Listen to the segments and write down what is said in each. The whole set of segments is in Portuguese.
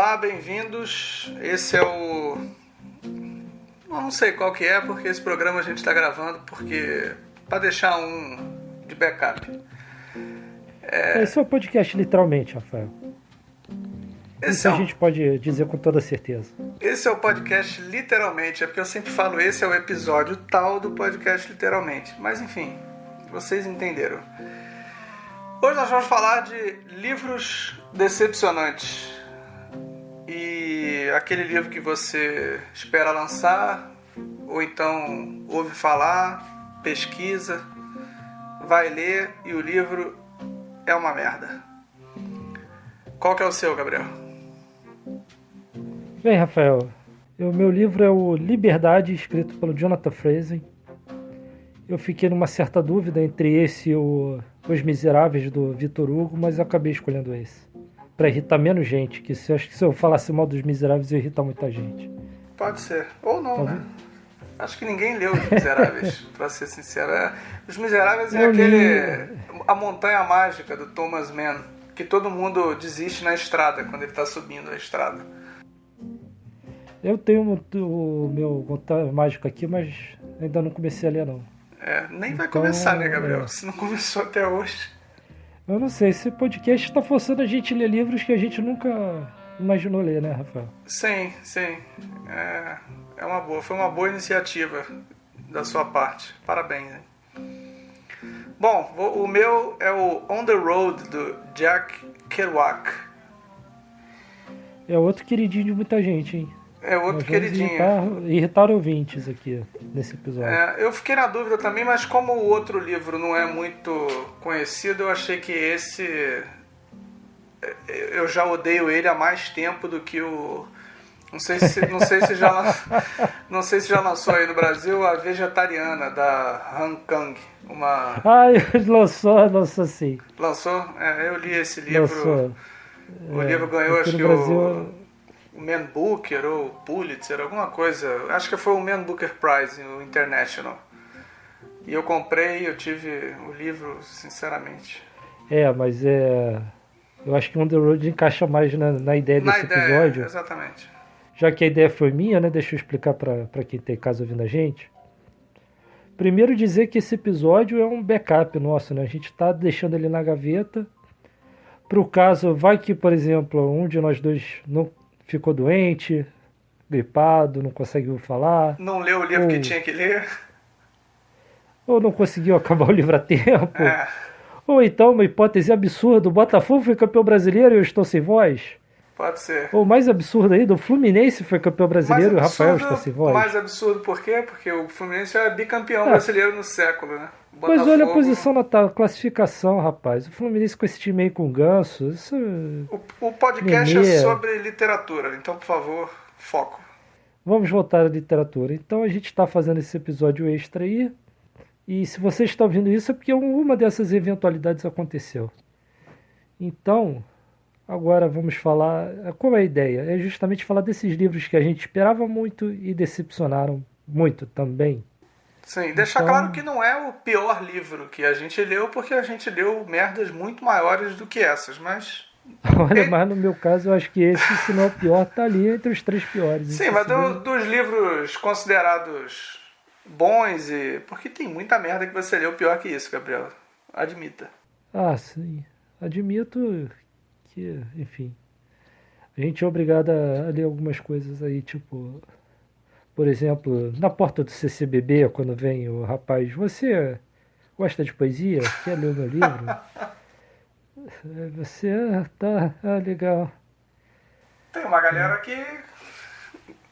Olá, bem-vindos. Esse é o... Não sei qual que é, porque esse programa a gente está gravando para deixar um de backup. Esse é o podcast, literalmente, Rafael. Isso a gente pode dizer com toda certeza. Esse é o podcast literalmente, é porque eu sempre falo esse é o episódio tal do podcast literalmente. Mas enfim, vocês entenderam. Hoje nós vamos falar de livros decepcionantes. E aquele livro que você espera lançar, ou então ouve falar, pesquisa, vai ler e o livro é uma merda. Qual que é o seu, Gabriel? Bem, Rafael, o meu livro é o Liberdade, escrito pelo Jonathan Franzen. Eu fiquei numa certa dúvida entre esse e Os Miseráveis, do Victor Hugo, mas eu acabei escolhendo esse. Pra irritar menos gente, que acho que se eu falasse mal dos Miseráveis, ia irritar muita gente. Pode ser. Ou não, né? Acho que ninguém leu Os Miseráveis, pra ser sincero. Os Miseráveis é a montanha mágica do Thomas Mann, que todo mundo desiste na estrada, quando ele tá subindo a estrada. Eu tenho o meu montanha mágica aqui, mas ainda não comecei a ler, não. Nem vai começar, né, Gabriel? Se não começou até hoje. Eu não sei, esse podcast está forçando a gente a ler livros que a gente nunca imaginou ler, né, Rafael? Sim. É uma boa, foi uma boa iniciativa da sua parte. Parabéns. Hein? Bom, o meu é o On the Road, do Jack Kerouac. É outro queridinho de muita gente, hein? É outro queridinho. Irritar ouvintes aqui nesse episódio. Eu fiquei na dúvida também, mas como o outro livro não é muito conhecido, eu achei que esse... Eu já odeio ele há mais tempo do que o... Não sei se já lançou aí no Brasil a Vegetariana, da Han Kang. Lançou sim. Lançou? Eu li esse livro. Lançou. O livro ganhou, acho que Brasil... o Man Booker ou Pulitzer, alguma coisa. Acho que foi o Man Booker Prize, o International. E eu comprei, eu tive o livro, sinceramente. Mas eu acho que On the Road encaixa mais na ideia desse episódio. Exatamente. Já que a ideia foi minha, né? Deixa eu explicar para quem tem caso ouvindo a gente. Primeiro dizer que esse episódio é um backup nosso, né? A gente está deixando ele na gaveta. Para o caso, vai que, por exemplo, um de nós dois não ficou doente, gripado, não conseguiu falar. Não leu o livro que tinha que ler. Ou não conseguiu acabar o livro a tempo. Ou então, uma hipótese absurda, o Botafogo foi campeão brasileiro e eu estou sem voz. Pode ser. Ou mais absurdo ainda, o Fluminense foi campeão brasileiro e o Rafael está sem voz. Mais absurdo por quê? Porque o Fluminense é bicampeão brasileiro no século, né? Mas olha a posição na classificação, rapaz. O Fluminense com esse time aí com ganso. O podcast é sobre literatura, então, por favor, foco. Vamos voltar à literatura. Então a gente está fazendo esse episódio extra aí. E se você está ouvindo isso é porque uma dessas eventualidades aconteceu. Então, agora vamos falar... Qual é a ideia? É justamente falar desses livros que a gente esperava muito e decepcionaram muito também. Sim, deixar claro que não é o pior livro que a gente leu, porque a gente leu merdas muito maiores do que essas, mas... Olha, mas no meu caso eu acho que esse, se não é o pior, tá ali entre os 3 piores. Sim, mas dos livros considerados bons, porque tem muita merda que você leu pior que isso, Gabriel. Admita. Sim. Admito que, enfim, a gente é obrigado a ler algumas coisas aí, tipo... Por exemplo, na porta do CCBB, quando vem o rapaz, você gosta de poesia? Quer ler o meu livro? Você tá legal. Tem uma galera que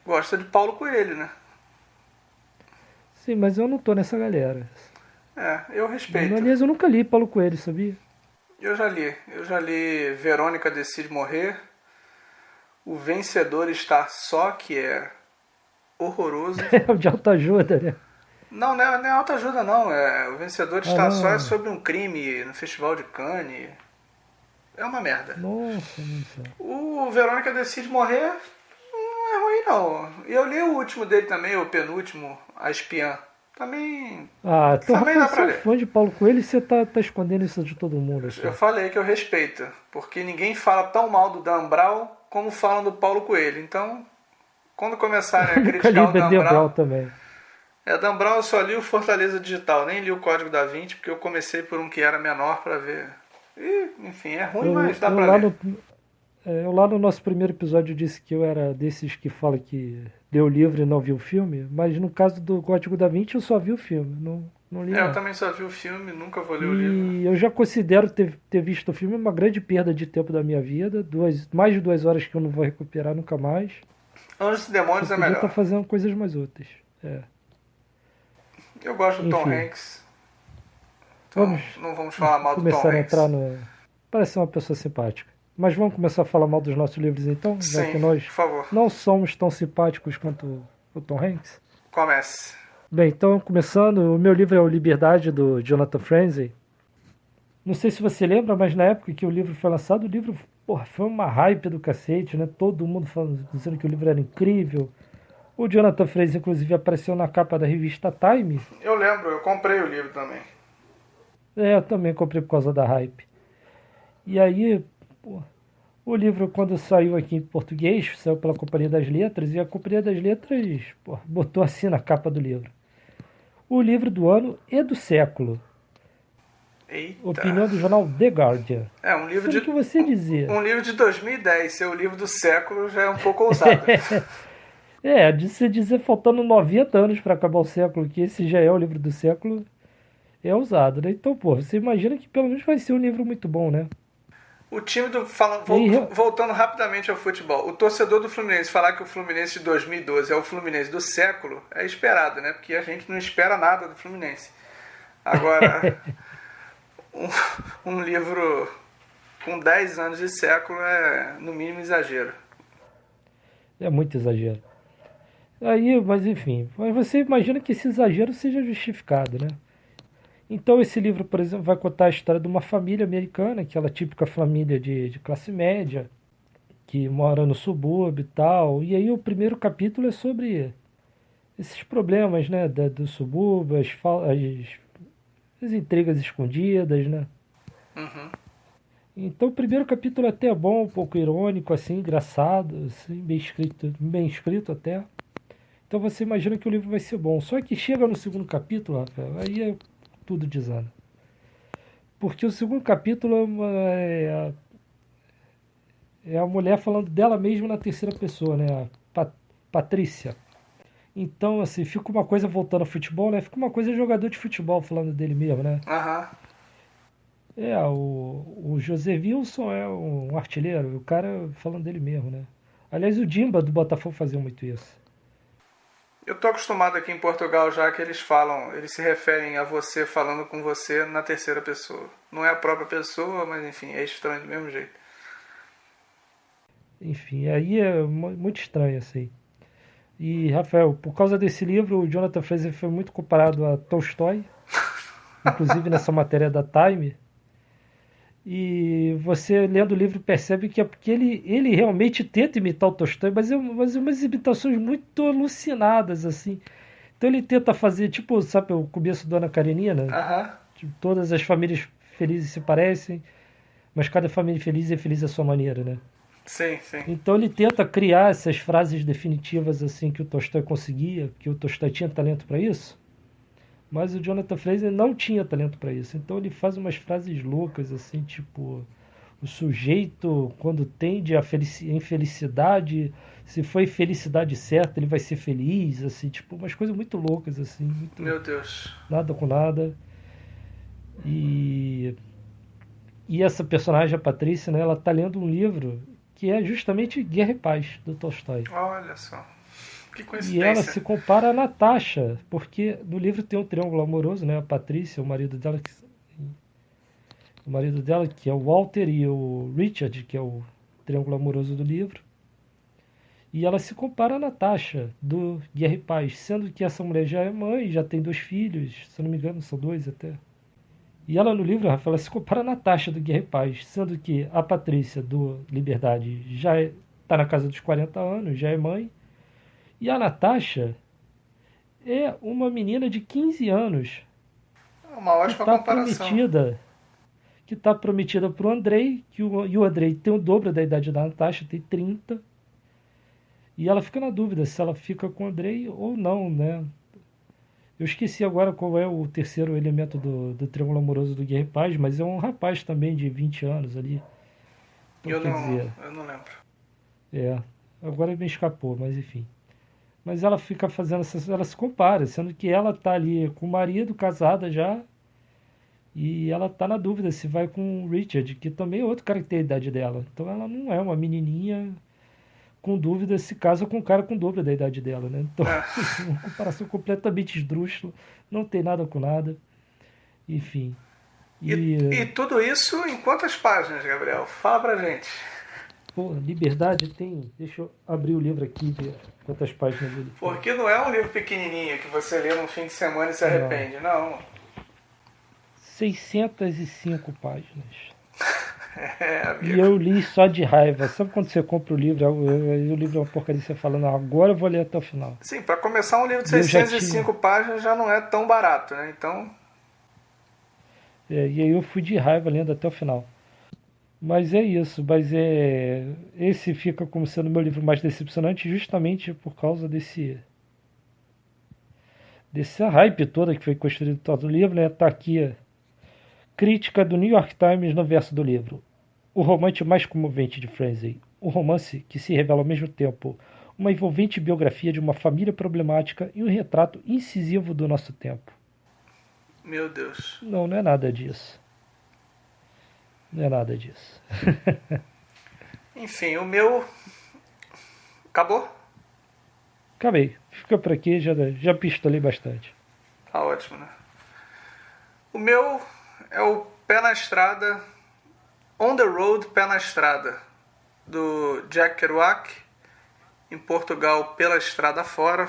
gosta de Paulo Coelho, né? Sim, mas eu não tô nessa galera. Eu respeito. Aliás, eu nunca li Paulo Coelho, sabia? Eu já li Verônica Decide Morrer, O Vencedor Está Só, que é horroroso. É o de autoajuda, né? Não é autoajuda, não. O Vencedor Está Só é sobre um crime no Festival de Cannes. É uma merda. Nossa. O Verônica Decide Morrer não é ruim, não. E eu li o último dele também, o penúltimo, A Espiã. Também... também dá pra ler. Fã de Paulo Coelho e você tá escondendo isso de todo mundo. Assim. Eu falei que eu respeito. Porque ninguém fala tão mal do Dan Brown como falam do Paulo Coelho. Então, quando começarem a Nunca li criticar o o Dan Dan Brown Brown... também. Dan Brown eu só li o Fortaleza Digital, nem li o Código da Vinci, porque eu comecei por um que era menor pra ver. E, enfim, é ruim, mas dá Eu pra lá ler. eu lá no nosso primeiro episódio disse que eu era desses que fala que leu o livro e não viu o filme, mas no caso do Código da Vinci eu só vi o filme, não li Eu não. também só vi o filme, nunca vou ler o livro. E eu já considero ter visto o filme uma grande perda de tempo da minha vida, mais de 2 horas que eu não vou recuperar nunca mais. Anjos e Eu Demônios é podia estar melhor. fazendo coisas mais úteis. É. Eu gosto do Tom Enfim, Hanks, então vamos não vamos falar mal do Tom começar a entrar Hanks. no. Parece ser uma pessoa simpática. Mas vamos começar a falar mal dos nossos livros então, já Sim, que nós por favor, não somos tão simpáticos quanto o Tom Hanks. comece. Bem, então começando, o meu livro é o Liberdade, do Jonathan Franzen. Não sei se você lembra, mas na época que o livro foi lançado, o livro, porra, foi uma hype do cacete, né? Todo mundo falando, dizendo que o livro era incrível. O Jonathan Franzen, inclusive, apareceu na capa da revista Time. Eu lembro, eu comprei o livro também. Eu também comprei por causa da hype. E aí, pô, o livro, quando saiu aqui em português, saiu pela Companhia das Letras, e a Companhia das Letras, pô, botou assim na capa do livro: o livro do ano e do século. Eita. Opinião do jornal The Guardian. É, um livro Sobre o de que você dizia. um livro de 2010, ser o livro do século já é um pouco ousado. De se dizer faltando 90 anos para acabar o século, que esse já é o livro do século, é ousado, né? Então, pô, você imagina que pelo menos vai ser um livro muito bom, né? O time E aí, voltando rapidamente ao futebol, o torcedor do Fluminense falar que o Fluminense de 2012 é o Fluminense do século é esperado, né? Porque a gente não espera nada do Fluminense. Agora, um livro com 10 anos de século é, no mínimo, exagero. é muito exagero. Aí, mas enfim, mas você imagina que esse exagero seja justificado, né? Então esse livro, por exemplo, vai contar a história de uma família americana, aquela típica família de classe média, que mora no subúrbio e tal. E aí o primeiro capítulo é sobre esses problemas, né, do subúrbio, as intrigas escondidas, né? Uhum. Então o primeiro capítulo é até bom, um pouco irônico, assim, engraçado, assim, bem escrito até. Então você imagina que o livro vai ser bom. Só que chega no segundo capítulo, Rafael, aí tudo desanda. Porque o segundo capítulo é a mulher falando dela mesma na terceira pessoa, né? A Patrícia. Então, assim, fica uma coisa voltando ao futebol, né? Fica uma coisa jogador de futebol falando dele mesmo, né? Aham. O José Wilson é um artilheiro, o cara falando dele mesmo, né? Aliás, o Dimba do Botafogo fazia muito isso. Eu tô acostumado aqui em Portugal já que eles falam, eles se referem a você falando com você na terceira pessoa. Não é a própria pessoa, mas enfim, é estranho do mesmo jeito. Enfim, aí é muito estranho, assim. E, Rafael, por causa desse livro, o Jonathan Franzen foi muito comparado a Tolstói, inclusive nessa matéria da Time. E você, lendo o livro, percebe que é porque ele realmente tenta imitar o Tolstói, mas é umas imitações muito alucinadas, assim. Então ele tenta fazer, tipo, sabe, o começo do Ana Karenina? Aham. Tipo, todas as famílias felizes se parecem, mas cada família feliz é feliz à sua maneira, né? Sim, sim. Então ele tenta criar essas frases definitivas assim que o Tolstói conseguia, que o Tolstói tinha talento para isso, mas o Jonathan Franzen não tinha talento para isso. Então ele faz umas frases loucas assim, tipo, o sujeito quando tende à infelicidade, se foi felicidade certa, ele vai ser feliz, assim, tipo, umas coisas muito loucas assim, muito Meu Deus. nada com nada. E essa personagem, a Patrícia, né, ela tá lendo um livro que é justamente Guerra e Paz, do Tolstói. Olha só. Que E ela coincidência. se compara a Natasha, porque no livro tem um triângulo amoroso, né? A Patrícia, o marido dela, que é o Walter, e o Richard, que é o triângulo amoroso do livro. E ela se compara a Natasha, do Guerra e Paz, sendo que essa mulher já é mãe, já tem 2 filhos, se eu não me engano, são 2 até. E ela no livro, Rafael, ela se compara a Natasha do Guerra e Paz, sendo que a Patrícia do Liberdade já está na casa dos 40 anos, já é mãe. E a Natasha é uma menina de 15 anos Uma que ótima está comparação. prometida, que está prometida para o Andrei, e o Andrei tem o dobro da idade da Natasha, tem 30. E ela fica na dúvida se ela fica com o Andrei ou não, né? Eu esqueci agora qual é o terceiro elemento do triângulo amoroso do Guerra e Paz, mas é um rapaz também de 20 anos ali. Então, quer dizer, eu não lembro. agora me escapou, mas enfim. Mas ela fica fazendo ela se compara, sendo que ela tá ali com o marido, casada já, e ela tá na dúvida se vai com o Richard, que também é outro cara que tem a idade dela. Então ela não é uma menininha com dúvida se casa com um cara com o dobro da idade dela, né? Então, uma comparação completamente esdrúxula, não tem nada com nada. Enfim. E tudo isso em quantas páginas, Gabriel? Fala pra gente. Pô, Liberdade tem. Deixa eu abrir o livro aqui e ver quantas páginas ele tem. Porque não é um livro pequenininho que você lê num fim de semana e se arrepende, não. 605 páginas. Amigo. E eu li só de raiva. Sabe quando você compra o livro, o livro é uma porcaria, você fala, não, agora eu vou ler até o final. Sim, para começar um livro de 605 páginas já não é tão barato, né? Então... e aí eu fui de raiva lendo até o final. Mas é isso, esse fica como sendo meu livro mais decepcionante justamente por causa dessa hype toda que foi construída todo o livro, né? Tá aqui crítica do New York Times no verso do livro. O romance mais comovente de Frenzy. O romance que se revela ao mesmo tempo uma envolvente biografia de uma família problemática e um retrato incisivo do nosso tempo. Meu Deus. Não é nada disso. Não é nada disso. Enfim, o meu... Acabou? Acabei. Fica por aqui, já pistolei bastante. Tá ótimo, né? O meu é o Pé na Estrada, On the Road, Pé na Estrada, do Jack Kerouac, em Portugal, Pela Estrada Fora.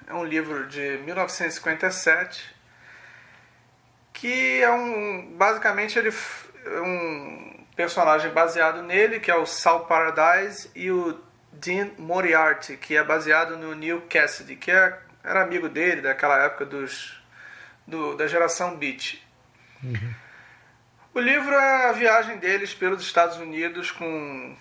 É um livro de 1957, que é basicamente ele é um personagem baseado nele, que é o Saul Paradise, e o Dean Moriarty, que é baseado no Neil Cassidy, que era amigo dele daquela época da geração Beat. Uhum. O livro é a viagem deles pelos Estados Unidos com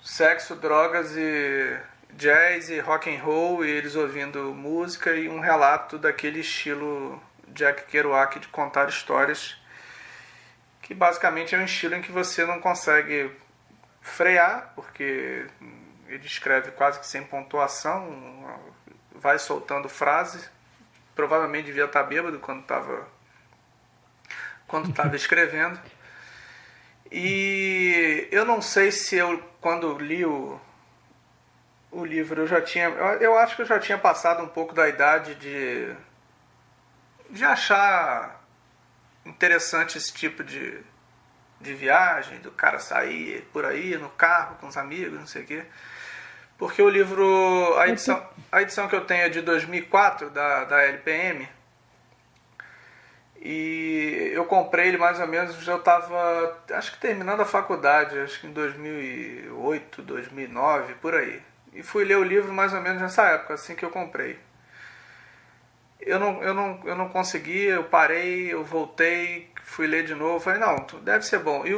sexo, drogas e jazz e rock and roll, e eles ouvindo música, e um relato daquele estilo Jack Kerouac de contar histórias, que basicamente é um estilo em que você não consegue frear, porque ele escreve quase que sem pontuação, vai soltando frases, provavelmente devia estar bêbado quando estava escrevendo. E eu não sei se quando li o livro, eu acho que eu já tinha passado um pouco da idade de achar interessante esse tipo de viagem, do cara sair por aí no carro com os amigos, não sei o quê. Porque o livro, a edição que eu tenho é de 2004, da LPM, e eu comprei ele mais ou menos, eu estava, acho que terminando a faculdade, acho que em 2008, 2009, por aí. E fui ler o livro mais ou menos nessa época, assim que eu comprei. Eu não consegui, eu parei, eu voltei, fui ler de novo, falei, não, deve ser bom. E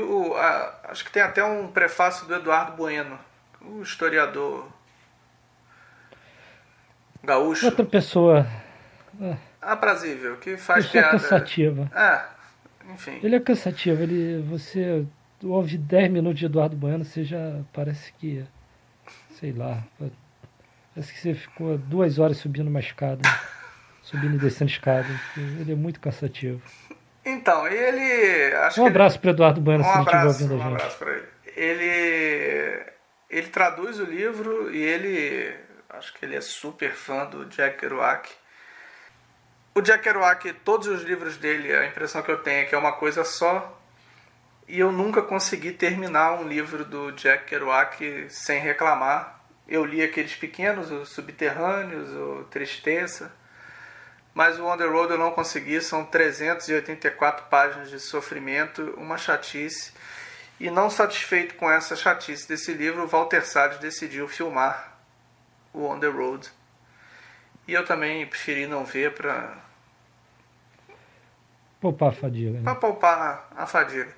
acho que tem até um prefácio do Eduardo Bueno, o historiador gaúcho. Outra pessoa aprazível, que faz piada. Cansativa. Enfim. Ele é cansativo, você ouve 10 minutos de Eduardo Bueno, você já parece que, sei lá, parece que você ficou 2 horas subindo uma escada, subindo e descendo escada. Ele é muito cansativo. Então, ele... Um abraço para Eduardo Bueno, se ele estiver ouvindo a gente. Um abraço para ele. Ele traduz o livro e acho que ele é super fã do Jack Kerouac. O Jack Kerouac, todos os livros dele, a impressão que eu tenho é que é uma coisa só. E eu nunca consegui terminar um livro do Jack Kerouac sem reclamar. Eu li aqueles pequenos, os Subterrâneos, o Tristeza. Mas o On the Road eu não consegui, são 384 páginas de sofrimento, uma chatice. E não satisfeito com essa chatice desse livro, o Walter Salles decidiu filmar o On the Road. E eu também preferi não ver para poupar a fadiga, Para né? poupar a fadiga.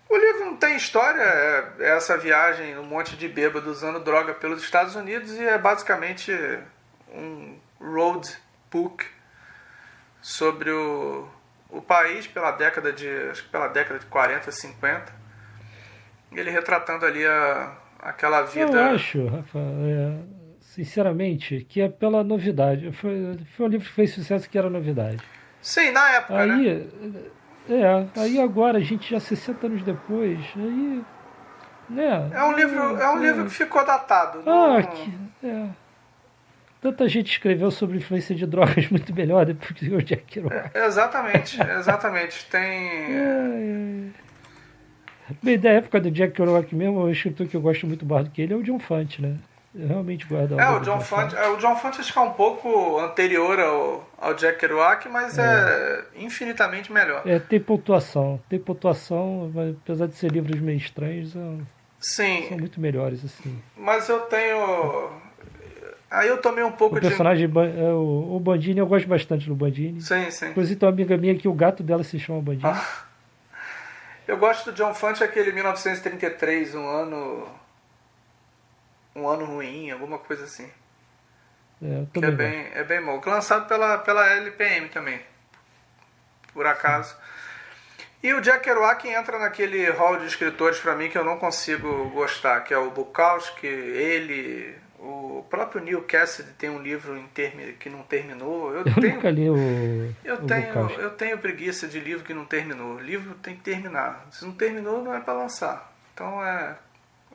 O livro não tem história, é essa viagem, um monte de bêbado usando droga pelos Estados Unidos e é basicamente um road book sobre o país acho que pela década de 40, 50. Ele retratando ali aquela Eu vida. acho, Rafa, sinceramente, que é pela novidade. Foi um livro que fez sucesso que era novidade. Sim, na época, né? Aí, aí agora, a gente já 60 anos depois, aí, né? É um livro que ficou datado. Ah, Não... tanta gente escreveu sobre influência de drogas muito melhor depois que o Jack Kerouac. Exatamente, exatamente. Tem. Bem, da época do Jack Kerouac mesmo, o escritor que eu gosto muito mais do que ele é o John Fante, né? Eu realmente gosto da obra O do John John Fante. Fante. O John Fante acho que é um pouco anterior ao Jack Kerouac, mas é infinitamente melhor. Tem pontuação, mas apesar de ser livros meio estranhos, são Sim, muito melhores, assim. mas eu tenho. Aí eu tomei um O pouco de. personagem, o Bandini, eu gosto bastante do Bandini. Sim, sim. Inclusive tem uma amiga minha que o gato dela se chama Bandini. Eu gosto do John Fante, aquele 1933, um ano ruim, alguma coisa assim. Eu Que também gosto. é bem bom. Lançado pela LPM também, por acaso. E o Jack Kerouac entra naquele hall de escritores pra mim que eu não consigo gostar, que é o Bukowski, ele, o próprio Neil Cassidy tem um livro que não terminou. Eu nunca li o Bukowski. Eu tenho preguiça de livro que não terminou. Livro tem que terminar. Se não terminou, não é pra lançar. Então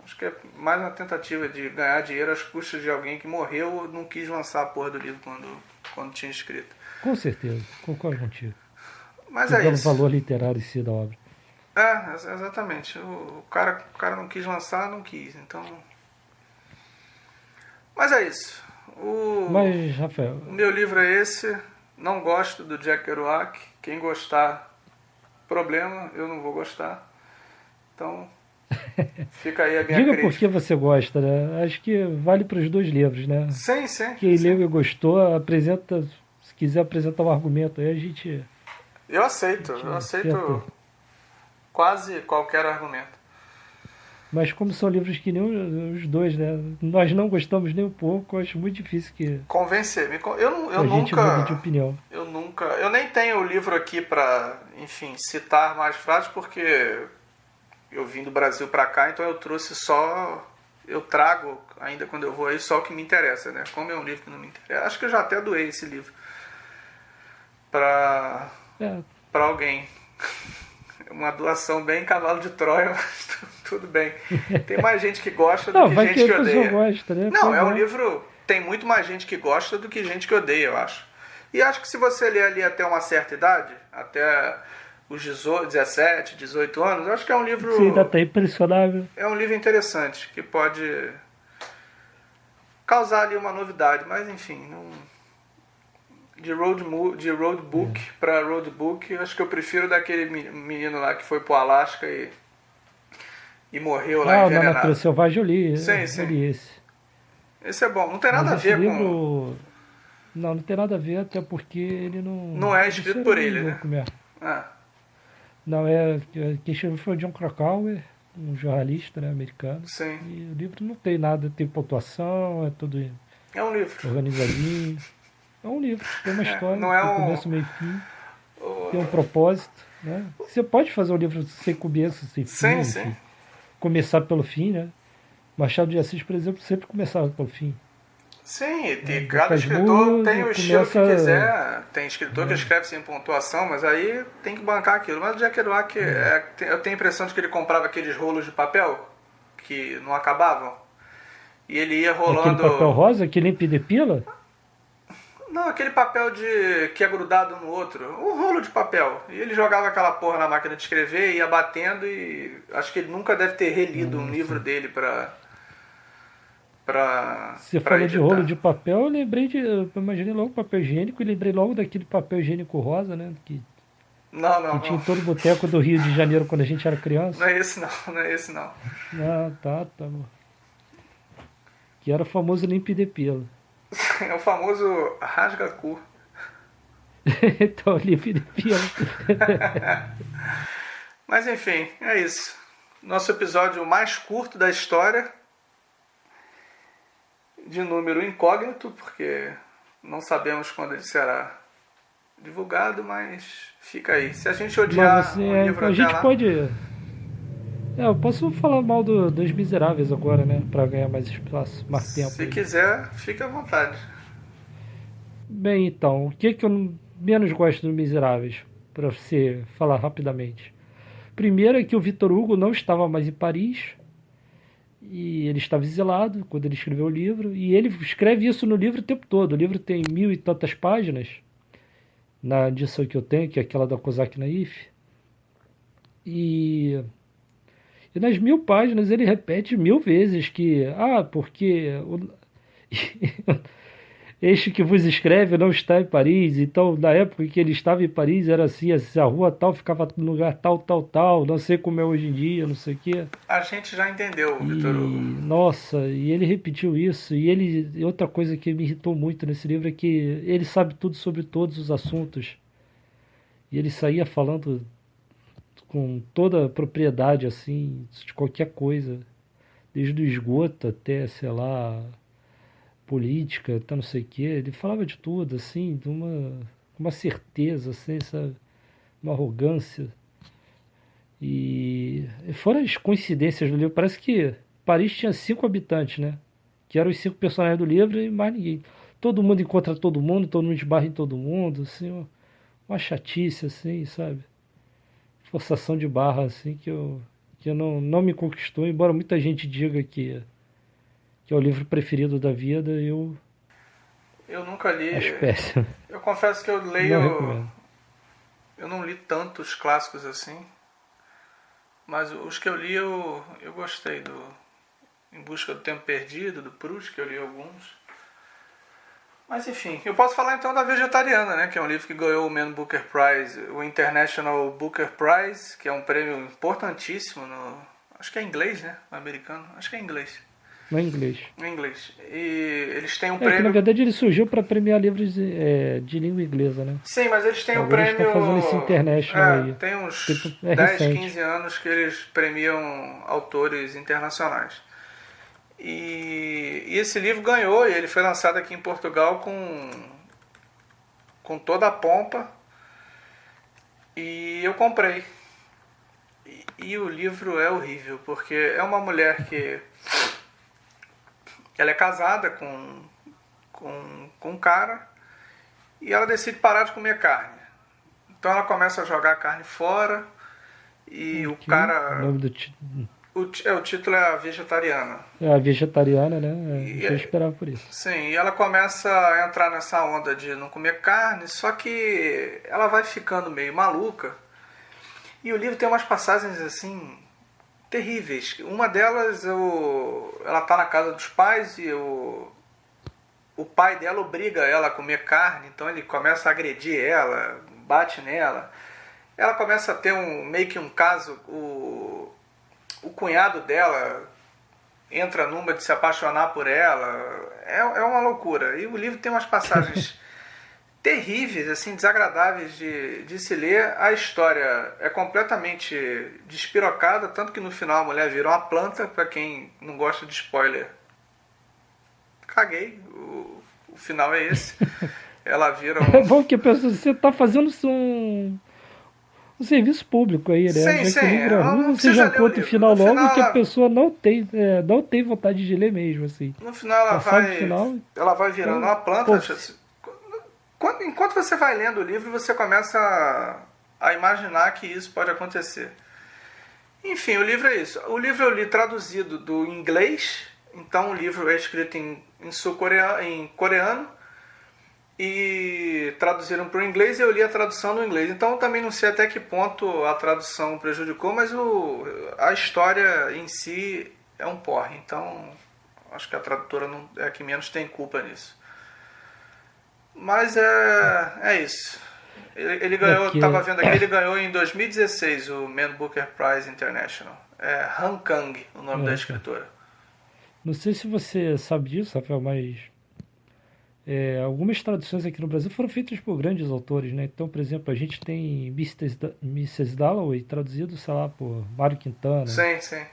acho que é mais uma tentativa de ganhar dinheiro às custas de alguém que morreu ou não quis lançar a porra do livro quando tinha escrito. Com certeza, concordo contigo. Mas Pelo isso. valor literário em si da obra. Exatamente. O cara não quis lançar, não quis. Então. Mas é isso. Mas, Rafael, O meu livro é esse. Não gosto do Jack Kerouac. Quem gostar, problema. Eu não vou gostar. Então, fica aí a minha diga crítica. por que você gosta, né? Acho que vale para os dois livros, né? Sim, sim. Quem sim. leu e gostou, apresenta, se quiser apresentar um argumento aí, a gente Eu aceito tenta. quase qualquer argumento. Mas como são livros que nem os dois, né? Nós não gostamos nem um pouco, eu acho muito difícil que Convencer. Eu a gente mude de nunca. opinião. Eu nem tenho o livro aqui pra, enfim, citar mais frases, porque eu vim do Brasil pra cá, então eu trouxe só. Eu trago, ainda quando eu vou aí, só o que me interessa, né? Como é um livro que não me interessa. Acho que eu já até doei esse livro pra É, alguém. Uma doação bem cavalo de Troia, mas tudo bem. Tem mais gente que gosta do não, que vai gente que a que pessoa odeia. gosta, né? Não, Pois é um livro. Tem muito mais gente que gosta do que gente que odeia, eu acho. E acho que se você ler ali até uma certa idade, até os 17, 18 anos, eu acho que é um livro. Você ainda tá impressionável. É um livro interessante, que pode causar ali uma novidade, mas enfim, de road book para road book, eu acho que eu prefiro daquele menino lá que foi pro Alasca e morreu lá Na envenenado. Natureza Selvagem eu li, Sim, eu sim. li esse. Esse é bom, não tem Mas nada a esse ver com. livro, não tem nada a ver, até porque ele não. Não é escrito por ele, né? Como é. Ah, Não, quem escreveu foi o John Krakauer, um jornalista, né, americano. sim. E o livro não tem nada, tem pontuação, é tudo É um livro. organizadinho. É um livro, tem uma história, não é tem um- começo, meio e fim, tem um propósito, né? Você pode fazer um livro sem começo, sem fim, Sim, enfim, sim. começar pelo fim, né? Machado de Assis, por exemplo, sempre começava pelo fim. Sim, e Boca cada escritor Esmurra, tem o estilo que começa- quiser. Tem escritor que escreve sem pontuação, mas aí tem que bancar aquilo. Mas o Jack Kerouac, eu tenho a impressão de que ele comprava aqueles rolos de papel que não acabavam. E ele ia Aquele rolando. papel rosa que limpa e depila, Não, aquele papel que é grudado no outro. Um rolo de papel. E ele jogava aquela porra na máquina de escrever, ia batendo e. Acho que ele nunca deve ter relido um livro dele pra você pra falou de editar. rolo de papel, eu imaginei logo papel higiênico e lembrei logo daquele papel higiênico rosa, né? Que Não, tinha em não. todo boteco do Rio de Janeiro quando a gente era criança. Não é esse não, não é esse não. Ah, tá bom. Que era o famoso limpa e depila. É o famoso rasga-cu. Então, livre de fila. Mas enfim, é isso. Nosso episódio mais curto da história, de número incógnito, porque não sabemos quando ele será divulgado, mas fica aí. Se a gente odiar Mas você, o livro a até gente lá, pode. Eu posso falar mal dos Miseráveis agora, né? Pra ganhar mais espaço, mais tempo se aí. quiser, fique à vontade. Bem, então, o que eu menos gosto dos Miseráveis? Pra você falar rapidamente. Primeiro é que o Victor Hugo não estava mais em Paris. E ele estava exilado quando ele escreveu o livro. E ele escreve isso no livro o tempo todo. O livro tem 1000 e tantas páginas. Na edição que eu tenho, que é aquela da Kozak Naif. E nas 1000 páginas ele repete 1000 vezes que, porque este que vos escreve não está em Paris, então na época que ele estava em Paris era assim, a rua tal ficava no lugar tal, tal, tal, não sei como é hoje em dia, não sei o quê. A gente já entendeu, Vitor Hugo. E, nossa, e ele repetiu isso, e outra coisa que me irritou muito nesse livro é que ele sabe tudo sobre todos os assuntos, e ele saía falando com toda a propriedade, assim, de qualquer coisa, desde o esgoto até, sei lá, política, até não sei o quê. Ele falava de tudo, assim, de uma certeza, assim, sabe? Uma arrogância. E fora as coincidências do livro, parece que Paris tinha 5 habitantes, né? Que eram os 5 personagens do livro e mais ninguém. Todo mundo encontra todo mundo esbarra em todo mundo, assim, uma chatice, assim, sabe? Forçação de barra, assim, que eu não me conquistou, embora muita gente diga que é o livro preferido da vida, eu Eu nunca li. acho péssimo. Eu confesso que eu Não leio. recomendo. Eu não li tantos clássicos assim. Mas os que eu li eu gostei do Em Busca do Tempo Perdido, do Proust, que eu li alguns. Mas enfim, eu posso falar então da Vegetariana, né, que é um livro que ganhou o Man Booker Prize, o International Booker Prize, que é um prêmio importantíssimo no, acho que é inglês, né, americano, acho que é inglês. Não é inglês. Em inglês. E eles têm um É que na prêmio. verdade ele surgiu para premiar livros de língua inglesa, né? Sim, mas eles têm um Agora eles prêmio. estão fazendo esse international aí. Tem uns Tipo, é 10, recente. 15 anos que eles premiam autores internacionais. E esse livro ganhou, e ele foi lançado aqui em Portugal com toda a pompa. E eu comprei. E o livro é horrível, porque é uma mulher que. Ela é casada com um cara e ela decide parar de comer carne. Então ela começa a jogar a carne fora e o O cara. nome do título. O título é A Vegetariana. É a vegetariana, né? E, Eu esperava por isso. sim, e ela começa a entrar nessa onda de não comer carne, só que ela vai ficando meio maluca. E o livro tem umas passagens assim terríveis. Uma delas, ela tá na casa dos pais e o pai dela obriga ela a comer carne, então ele começa a agredir ela, bate nela. Ela começa a ter meio que um caso, o cunhado dela entra numa de se apaixonar por ela. É uma loucura. E o livro tem umas passagens terríveis, assim, desagradáveis de se ler. A história é completamente despirocada, tanto que no final a mulher vira uma planta. Para quem não gosta de spoiler, caguei. O final é esse. Ela vira É bom que a pessoa, você está fazendo um serviço público aí, né? Sim, Já sim. que o livro é Ela ruim, não você precisa já ler o conta o livro. final No logo final que a ela- pessoa não tem vontade de ler mesmo, assim. No final Já sabe o final. ela vai virando Então, uma planta. pô, Enquanto você vai lendo o livro, você começa a imaginar que isso pode acontecer. Enfim, o livro é isso. O livro eu li traduzido do inglês, então o livro é escrito em coreano e traduziram para o inglês e eu li a tradução no inglês. Então eu também não sei até que ponto a tradução prejudicou, mas a história em si é um porre. Então acho que a tradutora não, é a que menos tem culpa nisso. Mas é isso. Ele ganhou, Aqui, tava vendo aqui, ele ganhou em 2016 o Man Booker Prize International. É Han Kang, o nome da escritora. não sei se você sabe disso, Rafael, mas Algumas traduções aqui no Brasil foram feitas por grandes autores, né? Então, por exemplo, a gente tem Mrs. Dalloway traduzido, sei lá, por Mário Quintana. Sim, sim.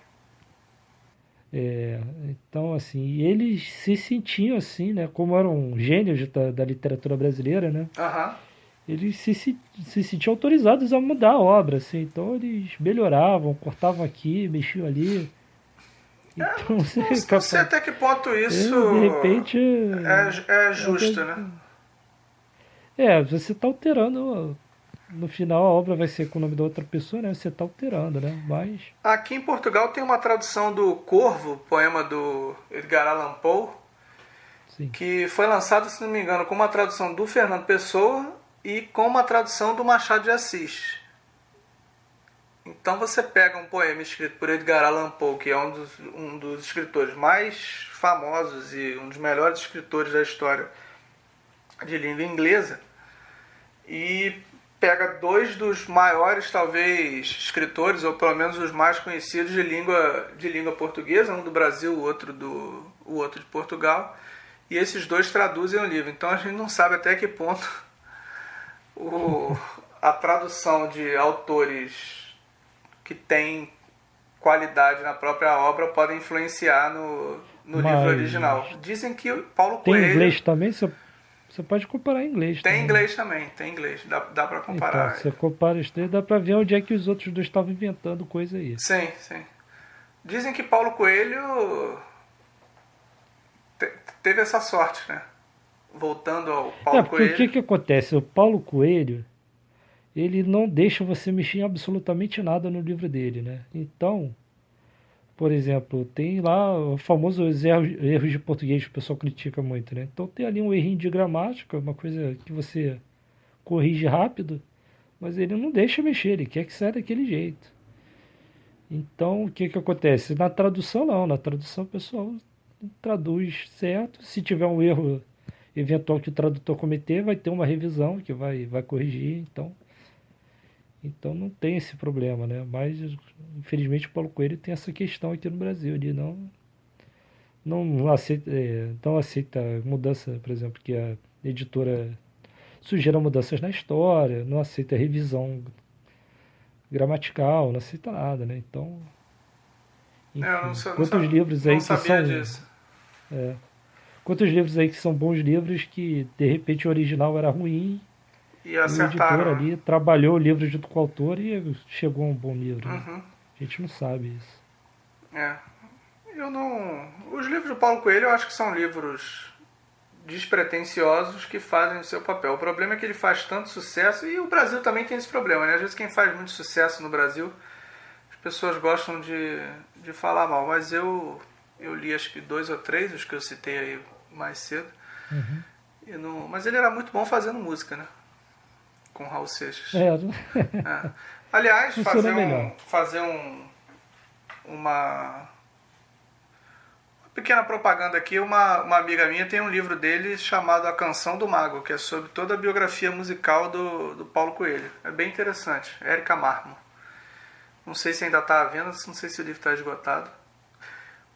Então, assim, eles se sentiam assim, né? Como eram gênios da literatura brasileira, né? Aham. Eles se sentiam autorizados a mudar a obra, assim. Então, eles melhoravam, cortavam aqui, mexiam ali. Então, você é Não sei capaz. até que ponto isso De repente, é justo, né? você está alterando. No final, a obra vai ser com o nome da outra pessoa, né? Você está alterando, né? Mas, Aqui em Portugal tem uma tradução do Corvo, poema do Edgar Allan Poe, sim. que foi lançado, se não me engano, com uma tradução do Fernando Pessoa e com uma tradução do Machado de Assis. Então você pega um poema escrito por Edgar Allan Poe, que é um dos escritores mais famosos e um dos melhores escritores da história de língua inglesa, e pega dois dos maiores, talvez, escritores, ou pelo menos os mais conhecidos de língua portuguesa, um do Brasil, o outro de Portugal, e esses dois traduzem o livro. Então a gente não sabe até que ponto a tradução de autores que têm qualidade na própria obra podem influenciar no livro original. Dizem que Paulo Tem Coelho... inglês também? Você pode comparar em inglês Tem também. inglês também, tem inglês. Dá pra comparar. Então, você compara os três, dá pra ver onde é que os outros dois estavam inventando coisa aí. Sim, sim. Dizem que Paulo Coelho teve essa sorte, né? Voltando ao Paulo Porque o Coelho. que acontece? O Paulo Coelho, ele não deixa você mexer em absolutamente nada no livro dele, né? Então, por exemplo, tem lá o famoso erros de português que o pessoal critica muito, né? Então tem ali um errinho de gramática, uma coisa que você corrige rápido, mas ele não deixa mexer, ele quer que saia daquele jeito. Então, o que acontece? Na tradução, não. Na tradução, o pessoal traduz certo. Se tiver um erro eventual que o tradutor cometer, vai ter uma revisão que vai corrigir. Então não tem esse problema, né? Mas, infelizmente, o Paulo Coelho tem essa questão aqui no Brasil. Ele não aceita mudança, por exemplo, que a editora sugere mudanças na história, não aceita revisão gramatical, não aceita nada, né? Então, Eu enfim, quantos livros aí não que sabia são, disso. quantos livros aí que são bons livros que de repente o original era ruim E e o editor acertaram. ali trabalhou o livro junto com o autor e chegou a um bom livro, né? Uhum. A gente não sabe isso. É. Eu não. Os livros do Paulo Coelho eu acho que são livros despretensiosos que fazem o seu papel. O problema é que ele faz tanto sucesso, e o Brasil também tem esse problema, né? Às vezes quem faz muito sucesso no Brasil, as pessoas gostam de falar mal, mas eu li acho que 2 ou 3, os que eu citei aí mais cedo. Uhum. Mas ele era muito bom fazendo música, né? Com Raul Seixas. É, Aliás, funciona melhor. uma pequena propaganda aqui. Uma amiga minha tem um livro dele chamado A Canção do Mago, que é sobre toda a biografia musical do Paulo Coelho. É bem interessante. Érica Marmo. Não sei se ainda está à venda, não sei se o livro está esgotado.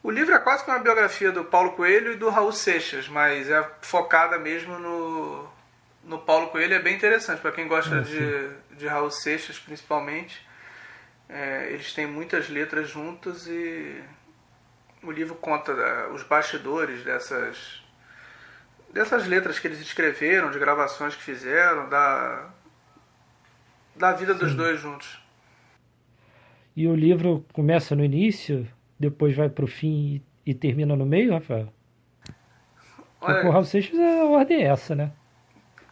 O livro é quase que uma biografia do Paulo Coelho e do Raul Seixas, mas é focada mesmo no Paulo Coelho. É bem interessante para quem gosta de Raul Seixas, principalmente. Eles têm muitas letras juntas e o livro conta os bastidores dessas letras que eles escreveram, de gravações que fizeram, da vida dos dois juntos. E o livro começa no início, depois vai pro fim e termina no meio, Rafael? Porque com o Raul Seixas a ordem é essa, né?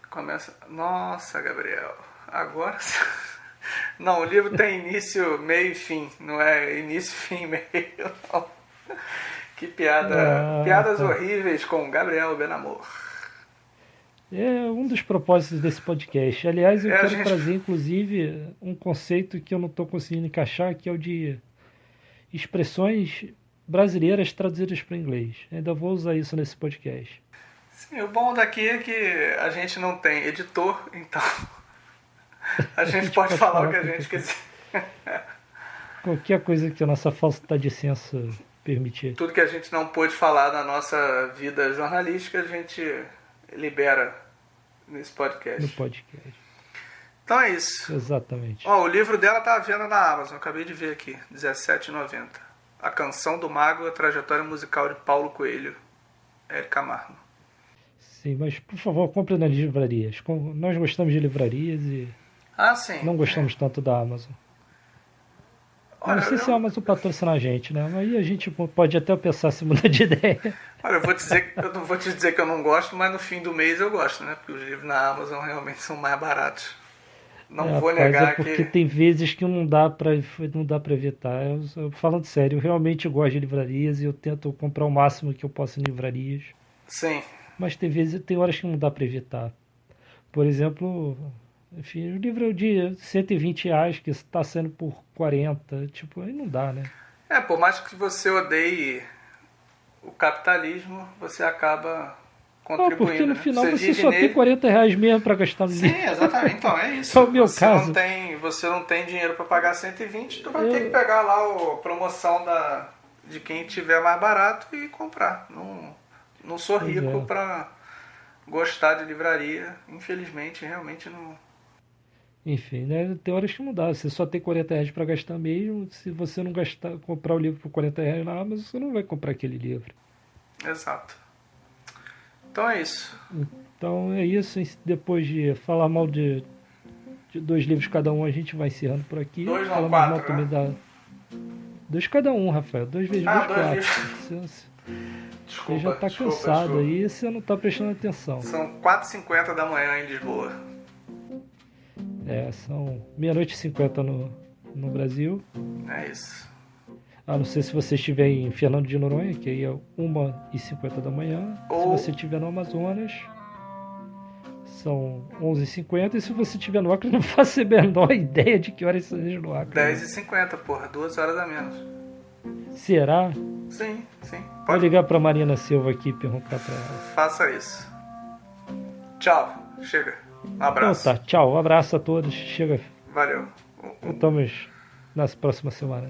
Começa... Nossa, Gabriel. Agora... Não, o livro tem início, meio e fim. Não é início, fim, meio, não. Que piada. Piadas horríveis com Gabriel Benamor. É um dos propósitos desse podcast. Aliás, eu quero trazer, inclusive, um conceito que eu não estou conseguindo encaixar, que é o de expressões brasileiras traduzidas para inglês. Ainda vou usar isso nesse podcast. Sim, o bom daqui é que a gente não tem editor, então a gente pode falar o que a gente quiser. Qualquer coisa que a nossa falta de senso permitir. Tudo que a gente não pôde falar na nossa vida jornalística, a gente libera nesse no podcast. podcast. Então é isso. Exatamente. Ó, o livro dela tá à venda na Amazon, acabei de ver aqui, R$17,90. A Canção do Mago, a trajetória musical de Paulo Coelho, Érica Camargo. Sim, mas por favor, compre nas livrarias. Nós gostamos de livrarias e Sim. não gostamos tanto da Amazon. Olha, não sei se a Amazon patrocina a gente, né? Mas aí a gente pode até pensar se mudar de ideia. Olha, eu não vou te dizer que eu não gosto, mas no fim do mês eu gosto, né? Porque os livros na Amazon realmente são mais baratos. Não vou negar porque que... tem vezes que não dá pra evitar. Falando sério, eu realmente gosto de livrarias e eu tento comprar o máximo que eu posso em livrarias. Sim. Mas tem horas que não dá pra evitar. Por exemplo, enfim, o livro de R$120 que está sendo por 40, tipo, aí não dá, né? Por mais que você odeie o capitalismo, você acaba contribuindo. Porque no final você vive só nele. tem R$40 mesmo para gastar no Sim, livro. exatamente. Então é isso. É o meu caso. Você não tem dinheiro para pagar 120, tu vai ter que pegar lá a promoção de quem tiver mais barato e comprar. Não sou rico para gostar de livraria. Infelizmente, realmente não... Enfim, né? Tem horas que não dá. Você só tem R$40 para gastar mesmo. Se você não comprar o livro por R$40 na Amazon, você não vai comprar aquele livro. Exato. Então é isso. Então é isso. Depois de falar mal de 2 livros cada um, a gente vai encerrando por aqui. 2 não, Falamos 4, mal né? também 2 cada um, Rafael. 2 vezes 2, 4. Você já tá cansado aí e você não tá prestando atenção. São 4h50 da manhã em Lisboa. São 00:50 no Brasil. É isso. A não ser se você estiver em Fernando de Noronha, que aí é 1h50 da manhã. Ou... Se você estiver no Amazonas, são 11h50. E se você estiver no Acre, não faço a menor ideia de que horas seja no Acre. 10h50, porra. 2 horas a menos. Será? Sim. Vou ligar pra Marina Silva aqui e perguntar pra ela. Faça isso. Tchau. Chega. Um abraço. Então tá, tchau. Um abraço a todos. Chega. Valeu. Voltamos na próxima semana.